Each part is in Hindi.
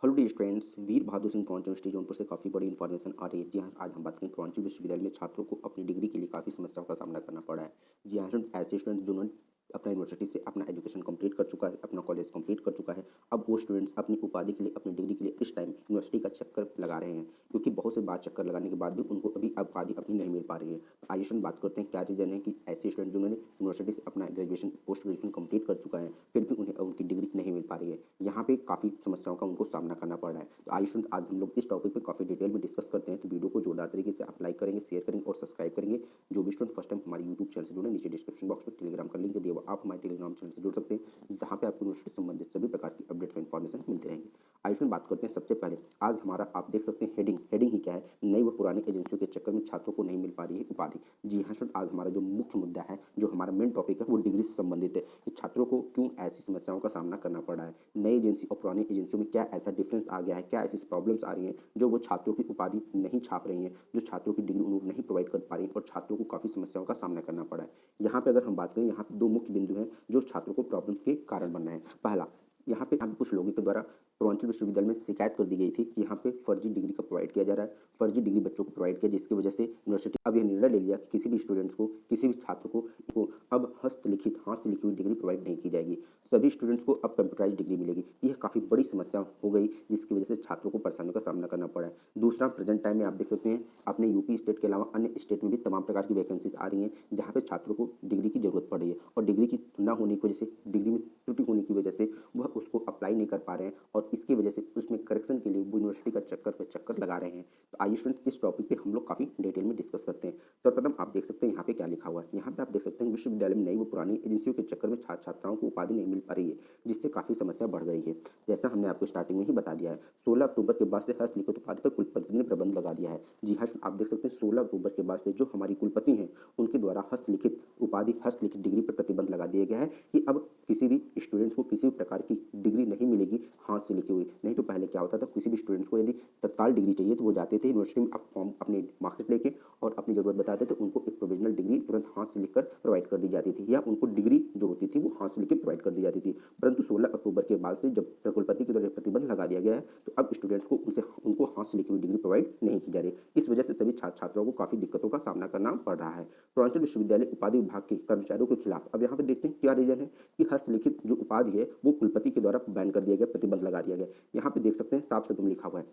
हेलो डियर स्टूडेंट्स, वीर बहादुर सिंह पहुंचे यूनिवर्सिटी जौनपुर से काफ़ी बड़ी इन्फॉर्मेशन आ रही है। जी हाँ, आज हम बात करें पूर्वांचल विश्वविद्यालय में छात्रों को अपनी डिग्री के लिए काफ़ी समस्याओं का सामना करना पड़ा है। जी हाँ, ऐसे स्टूडेंट्स जिन्होंने अपना यूनिवर्सिटी से अपना एजुकेशन कंप्लीट कर चुका है, अपना कॉलेज कंप्लीट कर चुका है। अब वो स्टूडेंट्स अपनी उपाधि के लिए, अपनी डिग्री के लिए इस टाइम यूनिवर्सिटी का चक्कर लगा रहे हैं, क्योंकि बहुत से बार चक्कर लगाने के बाद भी उनको अभी उपाधि अपनी नहीं मिल पा रही है। तो आइए स्टूडेंट बात करते हैं क्या रीज़न है कि ऐसे स्टूडेंट जिन्होंने यूनिवर्सिटी से अपना ग्रेजुएशन, पोस्ट ग्रेजुएशन कंप्लीट कर चुका है, फिर भी उन्हें उनकी डिग्री नहीं मिल पा रही है। यहाँ पे काफ़ी समस्याओं का उनको सामना करना पड़ रहा है। तो आइए स्टूडेंट, आज हम लोग इस टॉपिक पे काफ़ी डिटेल में डिस्कस करते हैं। तो वीडियो को जोरदार तरीके से आप लाइक करेंगे, शेयर करेंगे और सब्सक्राइब करेंगे। जो भी स्टूडेंट फर्स्ट टाइम हमारे यूट्यूब चैनल से जुड़े, नीचे डिस्क्रिप्शन बॉक्स में टेलीग्राम का लिंक दिया हुआ, आप हमारे टेलीग्राम चैनल से जुड़ सकते हैं, जहाँ पे आपको यूनिवर्सिटी से संबंधित सभी प्रकार की अपडेट्स और इन्फॉर्मेशन मिलते रहेंगे। आइए स्टूडेंट बात करते हैं। सबसे पहले आज हमारा, आप देख सकते हैं, हेडिंग ही क्या है, नई व पुरानी एजेंसियों के चक्कर में छात्रों को नहीं मिल पा रही है उपाधि। जी हाँ स्टूडेंट, आज हमारा जो मुख्य मुद्दा है, जो हमारा मेन टॉपिक है, वो डिग्री से संबंधित है कि छात्रों को क्यों ऐसी समस्याओं का सामना करना पड़ रहा है। नई एजेंसी और पुरानी एजेंसियों में क्या ऐसा डिफरेंस आ गया है, क्या ऐसी प्रॉब्लम्स आ रही हैं जो वो छात्रों की उपाधि नहीं छाप रही हैं, जो छात्रों की डिग्री उन्हें नहीं प्रोवाइड कर पा रही हैं और छात्रों को काफ़ी समस्याओं का सामना करना पड़ा है। यहाँ पे अगर हम बात करें, यहाँ पे दो मुख्य बिंदु हैं जो छात्रों को प्रॉब्लम के कारण बन रहे हैं। पहला, यहाँ पे कुछ लोगों के द्वारा पूर्वांचल विश्वविद्यालय में शिकायत कर दी गई थी कि यहाँ पे फर्जी डिग्री का प्रोवाइड किया जा रहा है, फर्जी डिग्री बच्चों को प्रोवाइड किया, जिसकी वजह से यूनिवर्सिटी अब यह निर्णय ले लिया कि किसी भी स्टूडेंट्स को, किसी भी छात्र को अब हस्तलिखित, हाथ से लिखी हुई डिग्री प्रोवाइड नहीं की जाएगी। सभी स्टूडेंट्स को अब कंप्यूटराइज डिग्री मिलेगी। यह काफ़ी बड़ी समस्या हो गई, जिसकी वजह से छात्रों को परेशानियों का सामना करना पड़ा है। दूसरा, प्रेजेंट टाइम में आप देख सकते हैं अपने यूपी स्टेट के अलावा अन्य स्टेट में भी तमाम प्रकार की वैकेंसीज आ रही हैं, जहाँ पे छात्रों को डिग्री की जरूरत पड़ रही है और डिग्री की न होने की वजह से, डिग्री में त्रुटि होने की वजह से वह उसको अप्लाई नहीं कर पा रहे हैं और इसकी वजह से उसमें करेक्शन के लिए वो यूनिवर्सिटी का चक्कर पे चक्कर लगा रहे हैं। तो आइए स्टूडेंट्स, इस टॉपिक पे हम लोग काफ़ी डिटेल में डिस्कस करते हैं। सर्वप्रथम आप देख सकते हैं यहाँ पे क्या लिखा हुआ है। यहाँ पे आप देख सकते हैं विश्वविद्यालय में नई व पुरानी एजेंसियों के चक्कर में छात्र छात्राओं को उपाधि नहीं मिल पा रही है, जिससे काफ़ी समस्या बढ़ गई है। जैसा हमने आपको स्टार्टिंग में ही बता दिया है, 16 अक्टूबर के बाद से हस्तलिखित उपाधि पर कुलपति ने प्रतिबंध लगा दिया है। जी हाँ, आप देख सकते हैं 16 अक्टूबर के बाद से जो हमारी कुलपति हैं, उनके द्वारा हस्तलिखित उपाधि, हस्तलिखित डिग्री पर प्रतिबंध लगा दिया गया है कि अब किसी भी स्टूडेंट्स को किसी भी प्रकार की डिग्री नहीं मिलेगी हाथ से लिखी हुई। नहीं तो पहले क्या होता था, किसी भी स्टूडेंट्स को यदि तत्काल डिग्री चाहिए तो वो जाते थे यूनिवर्सिटी में, फॉर्म, अपनी मार्कशीट लेके और अपनी ज़रूरत बताते थे, उनको एक प्रोविजनल डिग्री तुरंत हाथ से लिखकर प्रोवाइड कर दी जाती थी, या उनको डिग्री जो होती थी वो हाथ से लिखकर प्रोवाइड कर दी जाती थी। परंतु 16 अक्टूबर के बाद से जब कुलपति के द्वारा प्रतिबंध लगा दिया गया है, तो अब स्टूडेंट्स को उनको हाथ से लिखी हुई डिग्री प्रोवाइड नहीं की जा रही। इस वजह से सभी छात्र छात्राओं को काफ़ी दिक्कतों का सामना करना पड़ रहा है। पूर्वांचल विश्वविद्यालय उपाधि विभाग के कर्मचारियों के खिलाफ अब यहाँ पे देखते हैं क्या रीजन है कि हस्तलिखित जो उपाधि है वो कुलपति के द्वारा बैन कर दिया गया, प्रतिबंध लगा दिया गया। यहाँ पे देख सकते हैं साफ शब्दों में लिखा हुआ है,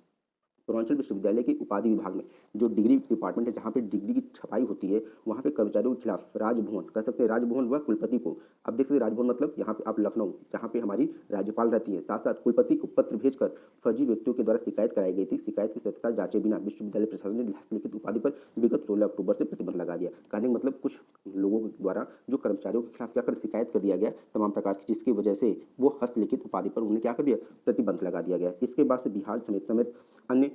पूर्वांचल विश्वविद्यालय के उपाधि विभाग में जो डिग्री डिपार्टमेंट है, जहाँ पे डिग्री की छपाई होती है, वहाँ पे कर्मचारियों के खिलाफ राजभवन, कह सकते हैं राजभवन व कुलपति को, अब देख सकते हैं राजभवन मतलब यहाँ पे आप लखनऊ, जहाँ पे हमारी राज्यपाल रहती है, साथ साथ कुलपति को पत्र भेजकर फर्जी व्यक्तियों के द्वारा शिकायत कराई गई थी। शिकायत की सत्यता जांचे बिना विश्वविद्यालय प्रशासन ने हस्तलिखित उपाधि पर विगत 16 अक्टूबर से प्रतिबंध लगा दिया। कहने का मतलब कुछ लोगों के द्वारा जो कर्मचारियों के खिलाफ क्या कर शिकायत कर दिया गया तमाम प्रकार की, जिसकी वजह से वो हस्तलिखित उपाधि पर उन्हें क्या कर दिया, प्रतिबंध लगा दिया गया। इसके बाद से बिहार समेत समेत अन्य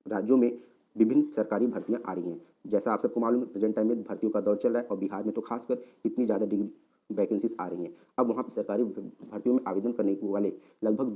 राज्यों में विभिन्न सरकारी भर्तियां आ रही हैं। जैसा आप सबको मालूम है, प्रेजेंट टाइम में भर्तियों का दौर चल रहा है और बिहार में तो खासकर इतनी ज़्यादा डिग्री वैकेंसीज आ रही हैं। अब वहाँ पर सरकारी भर्तियों में आवेदन करने वाले लगभग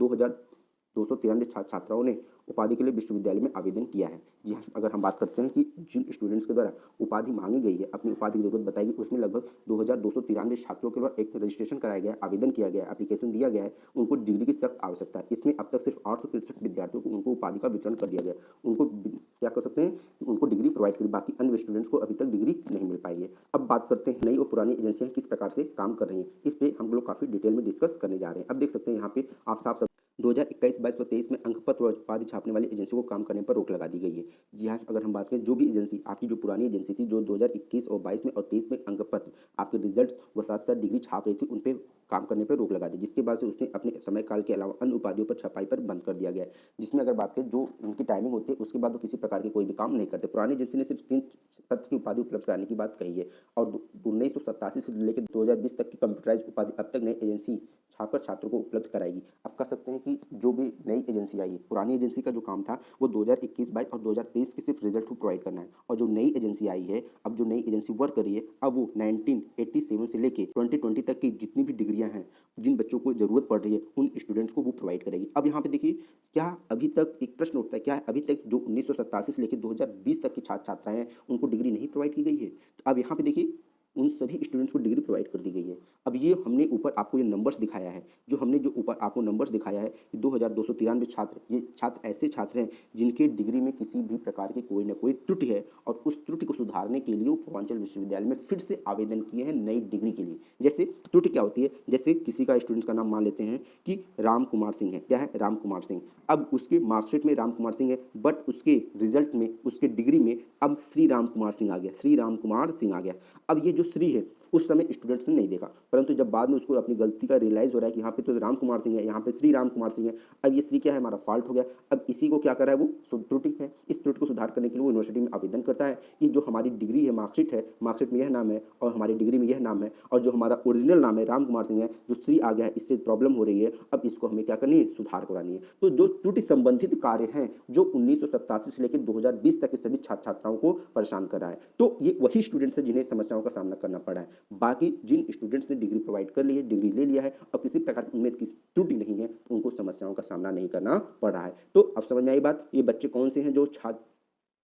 2,293 छात्राओं ने उपाधि के लिए विश्वविद्यालय में आवेदन किया है। जी हाँ, अगर हम बात करते हैं कि जिन स्टूडेंट्स के द्वारा उपाधि मांगी गई है, अपनी उपाधि की जरूरत बताई गई, उसमें लगभग 2,293 छात्रों के द्वारा एक रजिस्ट्रेशन कराया गया, आवेदन किया गया, एप्लीकेशन दिया गया है, उनको डिग्री की सख्त आवश्यकता है। इसमें अब तक सिर्फ 863 विद्यार्थियों को उनको उपाधि का वितरण कर दिया गया। उनको क्या कर सकते हैं कि उनको डिग्री प्रोवाइड करी, बाकी अन्य स्टूडेंट्स को अभी तक डिग्री नहीं मिल पाई है। अब बात करते हैं नई और पुरानी एजेंसियां किस प्रकार से काम कर रही हैं, इस पे हम लोग काफी डिटेल में डिस्कस करने जा रहे हैं। अब देख सकते हैं यहाँ पे आप साफ 2021, 22 व 23 में अंकपत्र और उपाधि छापने वाली एजेंसियों को काम करने पर रोक लगा दी गई है। जी हाँ, अगर हम बात करें जो भी एजेंसी, आपकी जो पुरानी एजेंसी थी, जो 2021 और 22 में और 23 में अंकपत्र, आपके रिजल्ट्स व साथ साथ डिग्री छाप रही थी, उन पे काम करने पर रोक लगा दी, जिसके बाद से उसने अपने समय काल के अलावा अन्य उपाधियों पर छपाई पर बंद कर दिया गया है। जिसमें अगर बात करें जो उनकी टाइमिंग होती है, उसके बाद वो किसी प्रकार के कोई भी काम नहीं करते। पुरानी एजेंसी ने सिर्फ 3 सत्र की उपाधि उपलब्ध कराने की बात कही है और 1987 से लेकर 2020 तक की कंप्यूटराइज उपाधि अब तक नई एजेंसी छापकर छात्रों को उपलब्ध कराएगी। आप कह सकते हैं कि जो भी नई एजेंसी आई है, पुरानी एजेंसी का जो काम था वो 2021-22 और 2023 के सिर्फ रिजल्ट को प्रोवाइड करना है, और जो नई एजेंसी आई है, अब जो नई एजेंसी वर्क कर रही है, अब वो 1987 से लेके 2020 तक की जितनी भी डिग्रियां हैं, जिन बच्चों को जरूरत पड़ रही है, उन स्टूडेंट्स को वो प्रोवाइड करेगी। अब यहाँ पे देखिए, क्या अभी तक एक प्रश्न उठता है, क्या अभी तक जो 1987 से लेकर 2020 तक की छात्र छात्राएं हैं, उनको डिग्री नहीं प्रोवाइड की गई है? तो अब यहाँ पे देखिए, उन सभी स्टूडेंट्स को डिग्री प्रोवाइड कर दी गई है। अब ये हमने ऊपर आपको ये नंबर्स दिखाया है, जो हमने जो ऊपर आपको नंबर्स दिखाया है कि 2293 छात्र, ये छात्र ऐसे छात्र हैं जिनके डिग्री में किसी भी प्रकार की कोई ना कोई त्रुटि है और उस त्रुटि को सुधारने के लिए वो पूर्वांचल विश्वविद्यालय में फिर से आवेदन किए हैं नई डिग्री के लिए। जैसे त्रुटि क्या होती है, जैसे किसी का स्टूडेंट्स का नाम मान लेते हैं कि राम कुमार सिंह है, क्या है, राम कुमार सिंह। अब उसके मार्कशीट में राम कुमार सिंह है, बट उसके रिजल्ट में, उसके डिग्री में अब श्री राम कुमार सिंह आ गया, श्री राम कुमार सिंह आ गया। अब ये जो श्री है उस समय स्टूडेंट्स ने नहीं देखा, परंतु जब बाद में उसको अपनी गलती का रियलाइज हो रहा है कि यहाँ पे तो राम कुमार सिंह है, यहाँ पे श्री राम कुमार सिंह है, अब ये श्री क्या है, हमारा फॉल्ट हो गया। अब इसी को क्या कर रहा है, वो त्रुटि है, इस त्रुटि को सुधार करने के लिए वो यूनिवर्सिटी में आवेदन करता है कि जो हमारी डिग्री है, मार्कशीट है, मार्कशीट में यह नाम है और हमारी डिग्री में यह नाम है और जो हमारा ओरिजिनल नाम है राम कुमार सिंह है, जो श्री आ गया है, इससे प्रॉब्लम हो रही है, अब इसको हमें क्या करनी है, सुधार करानी है। तो जो त्रुटि संबंधित कार्य हैं जो 1987 से लेकर 2020 तक के सभी छात्र छात्राओं को परेशान कर रहा है, तो ये वही स्टूडेंट्स हैं जिन्हें समस्याओं का सामना करना पड़ा है। बाकी जिन स्टूडेंट्स ने डिग्री प्रोवाइड कर ली है, डिग्री ले लिया है और किसी प्रकार की उम्मीद की त्रुटि नहीं है, तो उनको समस्याओं का सामना नहीं करना पड़ रहा है। तो अब समझ में आई बात, ये बच्चे कौन से हैं जो छात्र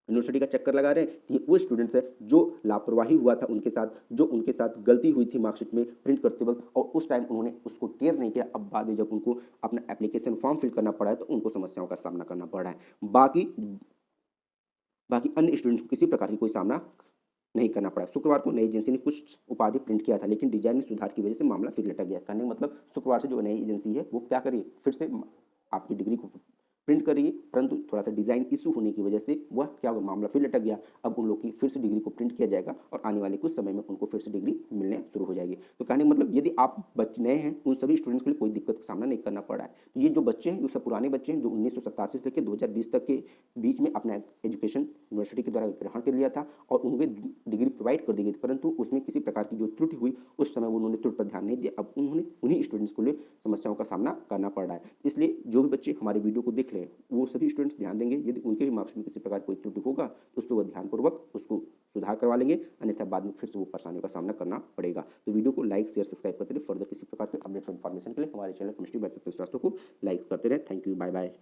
यूनिवर्सिटी का चक्कर लगा रहे हैं, ये वो स्टूडेंट्स हैं जो लापरवाही हुआ था उनके साथ, जो उनके साथ गलती हुई थी मार्कशीट में प्रिंट करते वक्त और उस टाइम उन्होंने उसको केयर नहीं किया। अब बाद में जब उनको अपना एप्लीकेशन फॉर्म फिल करना पड़ा है तो उनको समस्याओं का सामना करना पड़ रहा है। बाकी बाकी अन्य स्टूडेंट्स को किसी प्रकार की कोई सामना नहीं करना पड़ा। शुक्रवार को नई एजेंसी ने कुछ उपाधि प्रिंट किया था, लेकिन डिजाइन में सुधार की वजह से मामला फिर लटक गया। कहने का मतलब शुक्रवार से जो नई एजेंसी है वो क्या करिए, फिर से आपकी डिग्री को प्रिंट करिए, परंतु थोड़ा सा डिजाइन इशू होने की वजह से वह क्या होगा, मामला फिर लटक गया। अब उन लोग की फिर से डिग्री को प्रिंट किया जाएगा और आने वाले कुछ समय में उनको फिर से डिग्री मिलने शुरू हो जाएगी। तो कहने का मतलब यदि आप बच्चे नए हैं, उन सभी स्टूडेंट्स के लिए कोई दिक्कत का सामना नहीं करना पड़ा है। तो ये जो बच्चे हैं, ये सब पुराने बच्चे हैं जो 1987 से लेकर 2020 तक के बीच में अपना एजुकेशन यूनिवर्सिटी के द्वारा ग्रहण कर लिया था और उन्हें डिग्री प्रोवाइड कर दी गई थी, परंतु उसमें किसी प्रकार की जो त्रुटि हुई उस समय उन्होंने त्रुटि पर ध्यान नहीं दिया। अब उन्होंने उन्हीं स्टूडेंट्स को लिए समस्याओं का सामना करना पड़ रहा है। इसलिए जो भी बच्चे हमारे वीडियो को देख रहे हैं वो सभी स्टूडेंट्स ध्यान देंगे, यदि उनके भी मार्क्स में किसी प्रकार कोई त्रुटि होगा तो उस पर वह ध्यानपूर्वक उसको सुधार करवा लेंगे, अन्यथा बाद में फिर से वो परेशानियों का सामना करना पड़ेगा। तो वीडियो को लाइक शेयर सब्सक्राइब करते रहे। फर्दर किसी प्रकार के अपडेट और इन्फॉर्मेशन के लिए हमारे channel chemistry by Satyam Shrivastava को लाइक करते रहे। Thank you, bye bye.